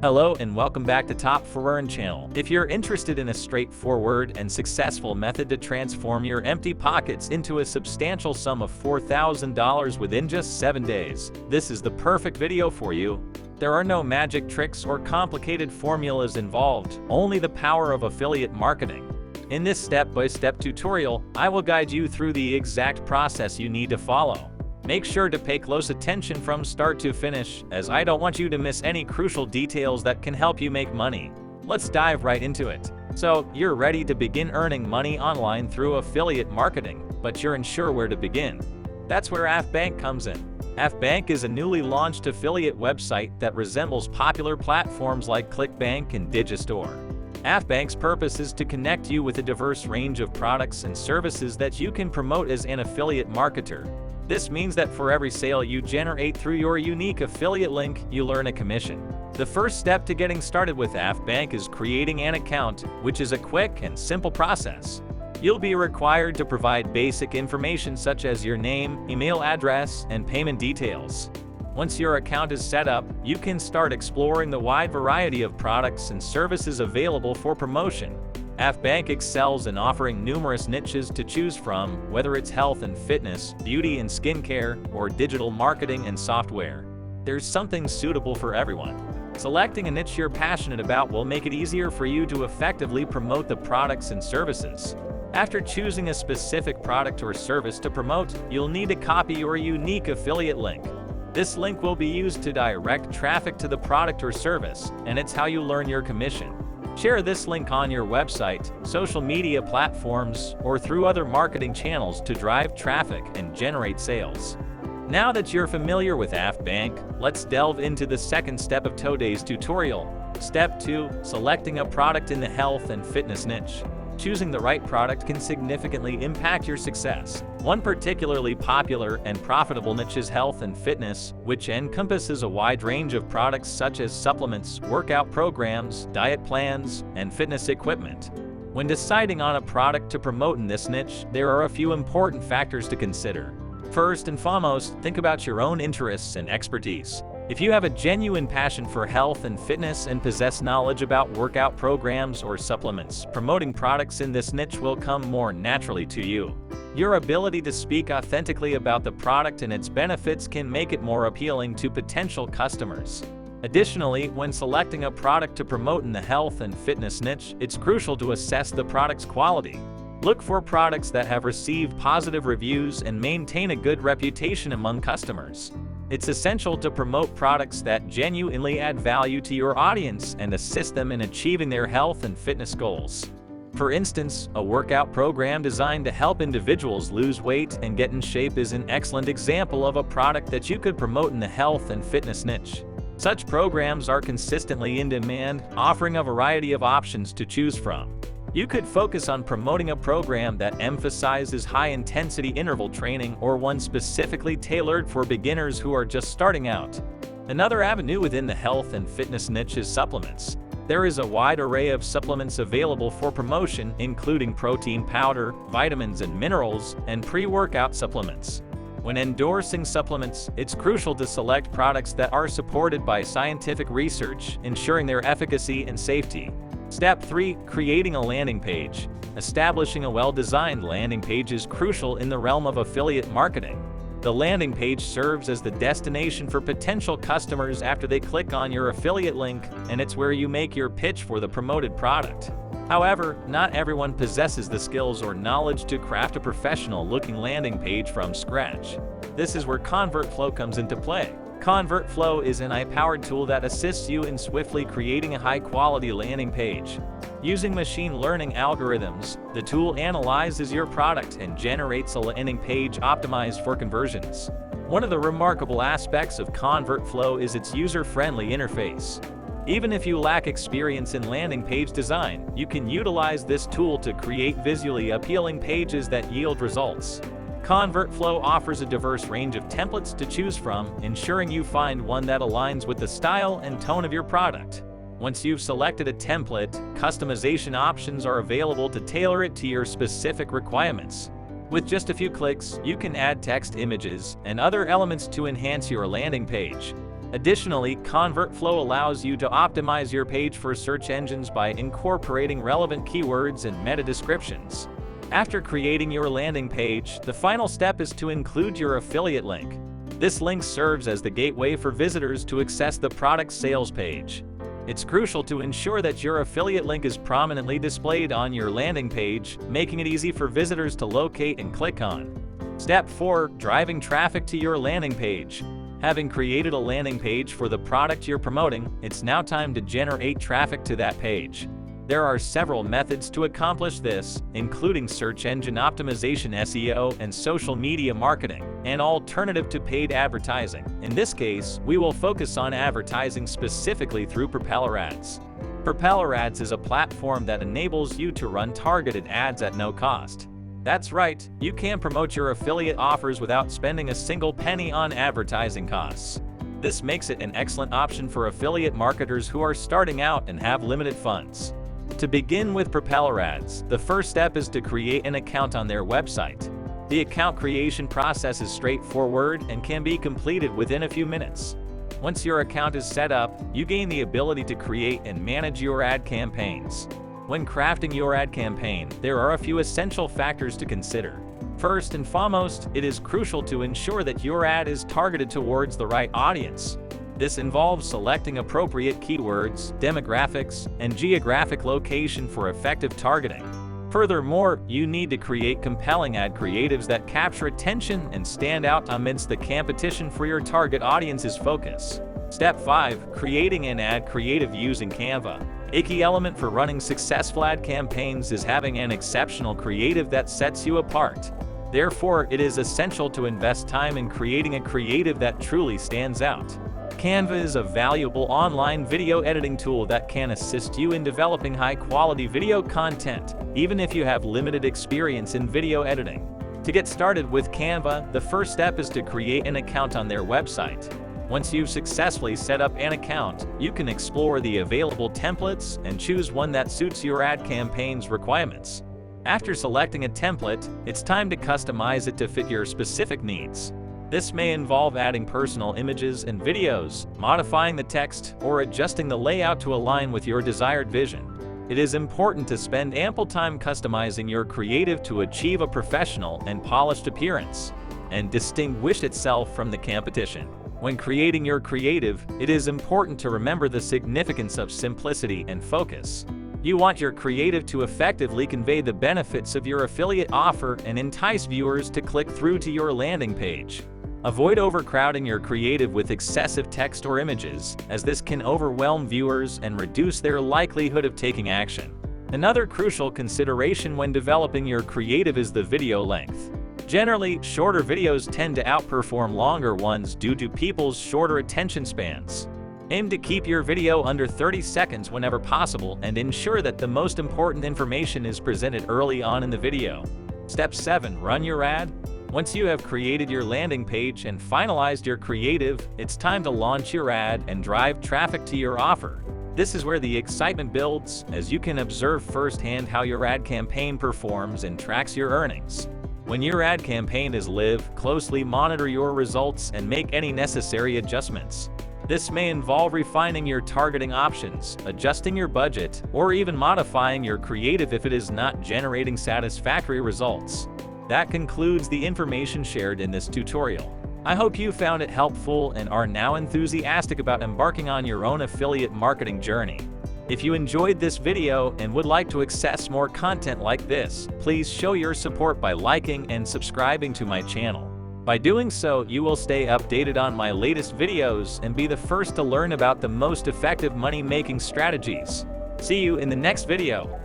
Hello and welcome back to Top for Earn channel. If you're interested in a straightforward and successful method to transform your empty pockets into a substantial sum of $4,000 within just 7 days, this is the perfect video for you. There are no magic tricks or complicated formulas involved, only the power of affiliate marketing. In this step-by-step tutorial, I will guide you through the exact process you need to follow. Make sure to pay close attention from start to finish, as I don't want you to miss any crucial details that can help you make money. Let's dive right into it. So, you're ready to begin earning money online through affiliate marketing, but you're unsure where to begin. That's where AffBank comes in. AffBank is a newly launched affiliate website that resembles popular platforms like ClickBank and Digistore. AffBank's purpose is to connect you with a diverse range of products and services that you can promote as an affiliate marketer. This means that for every sale you generate through your unique affiliate link, you earn a commission. The first step to getting started with AffBank is creating an account, which is a quick and simple process. You'll be required to provide basic information such as your name, email address, and payment details. Once your account is set up, you can start exploring the wide variety of products and services available for promotion. AffBank excels in offering numerous niches to choose from, whether it's health and fitness, beauty and skincare, or digital marketing and software. There's something suitable for everyone. Selecting a niche you're passionate about will make it easier for you to effectively promote the products and services. After choosing a specific product or service to promote, you'll need to copy your unique affiliate link. This link will be used to direct traffic to the product or service, and it's how you earn your commission. Share this link on your website, social media platforms, or through other marketing channels to drive traffic and generate sales. Now that you're familiar with AffBank, let's delve into the second step of today's tutorial. Step 2. Selecting a product in the health and fitness niche. Choosing the right product can significantly impact your success. One particularly popular and profitable niche is health and fitness, which encompasses a wide range of products such as supplements, workout programs, diet plans, and fitness equipment. When deciding on a product to promote in this niche, there are a few important factors to consider. First and foremost, think about your own interests and expertise. If you have a genuine passion for health and fitness and possess knowledge about workout programs or supplements, promoting products in this niche will come more naturally to you. Your ability to speak authentically about the product and its benefits can make it more appealing to potential customers. Additionally, when selecting a product to promote in the health and fitness niche, it's crucial to assess the product's quality. Look for products that have received positive reviews and maintain a good reputation among customers. It's essential to promote products that genuinely add value to your audience and assist them in achieving their health and fitness goals. For instance, a workout program designed to help individuals lose weight and get in shape is an excellent example of a product that you could promote in the health and fitness niche. Such programs are consistently in demand, offering a variety of options to choose from. You could focus on promoting a program that emphasizes high-intensity interval training or one specifically tailored for beginners who are just starting out. Another avenue within the health and fitness niche is supplements. There is a wide array of supplements available for promotion, including protein powder, vitamins and minerals, and pre-workout supplements. When endorsing supplements, it's crucial to select products that are supported by scientific research, ensuring their efficacy and safety. Step 3. Creating a landing page. Establishing a well-designed landing page is crucial in the realm of affiliate marketing. The landing page serves as the destination for potential customers after they click on your affiliate link, and it's where you make your pitch for the promoted product. However, not everyone possesses the skills or knowledge to craft a professional-looking landing page from scratch. This is where ConvertFlow comes into play. ConvertFlow is an AI-powered tool that assists you in swiftly creating a high-quality landing page. Using machine learning algorithms, the tool analyzes your product and generates a landing page optimized for conversions. One of the remarkable aspects of ConvertFlow is its user-friendly interface. Even if you lack experience in landing page design, you can utilize this tool to create visually appealing pages that yield results. ConvertFlow offers a diverse range of templates to choose from, ensuring you find one that aligns with the style and tone of your product. Once you've selected a template, customization options are available to tailor it to your specific requirements. With just a few clicks, you can add text, images, and other elements to enhance your landing page. Additionally, ConvertFlow allows you to optimize your page for search engines by incorporating relevant keywords and meta descriptions. After creating your landing page, the final step is to include your affiliate link. This link serves as the gateway for visitors to access the product's sales page. It's crucial to ensure that your affiliate link is prominently displayed on your landing page, making it easy for visitors to locate and click on. Step 4. Driving traffic to your landing page. Having created a landing page for the product you're promoting, it's now time to generate traffic to that page. There are several methods to accomplish this, including search engine optimization (SEO) and social media marketing, an alternative to paid advertising. In this case, we will focus on advertising specifically through Propeller Ads. Propeller Ads is a platform that enables you to run targeted ads at no cost. That's right, you can promote your affiliate offers without spending a single penny on advertising costs. This makes it an excellent option for affiliate marketers who are starting out and have limited funds. To begin with Propeller Ads, the first step is to create an account on their website. The account creation process is straightforward and can be completed within a few minutes. Once your account is set up, you gain the ability to create and manage your ad campaigns. When crafting your ad campaign, there are a few essential factors to consider. First and foremost, it is crucial to ensure that your ad is targeted towards the right audience. This involves selecting appropriate keywords, demographics, and geographic location for effective targeting. Furthermore, you need to create compelling ad creatives that capture attention and stand out amidst the competition for your target audience's focus. Step 5. Creating an ad creative using Canva. A key element for running successful ad campaigns is having an exceptional creative that sets you apart. Therefore, it is essential to invest time in creating a creative that truly stands out. Canva is a valuable online video editing tool that can assist you in developing high-quality video content, even if you have limited experience in video editing. To get started with Canva, the first step is to create an account on their website. Once you've successfully set up an account, you can explore the available templates and choose one that suits your ad campaign's requirements. After selecting a template, it's time to customize it to fit your specific needs. This may involve adding personal images and videos, modifying the text, or adjusting the layout to align with your desired vision. It is important to spend ample time customizing your creative to achieve a professional and polished appearance, and distinguish itself from the competition. When creating your creative, it is important to remember the significance of simplicity and focus. You want your creative to effectively convey the benefits of your affiliate offer and entice viewers to click through to your landing page. Avoid overcrowding your creative with excessive text or images, as this can overwhelm viewers and reduce their likelihood of taking action. Another crucial consideration when developing your creative is the video length. Generally, shorter videos tend to outperform longer ones due to people's shorter attention spans. Aim to keep your video under 30 seconds whenever possible and ensure that the most important information is presented early on in the video. Step 7. Run your ad. Once you have created your landing page and finalized your creative, it's time to launch your ad and drive traffic to your offer. This is where the excitement builds, as you can observe firsthand how your ad campaign performs and tracks your earnings. When your ad campaign is live, closely monitor your results and make any necessary adjustments. This may involve refining your targeting options, adjusting your budget, or even modifying your creative if it is not generating satisfactory results. That concludes the information shared in this tutorial. I hope you found it helpful and are now enthusiastic about embarking on your own affiliate marketing journey. If you enjoyed this video and would like to access more content like this, please show your support by liking and subscribing to my channel. By doing so, you will stay updated on my latest videos and be the first to learn about the most effective money-making strategies. See you in the next video.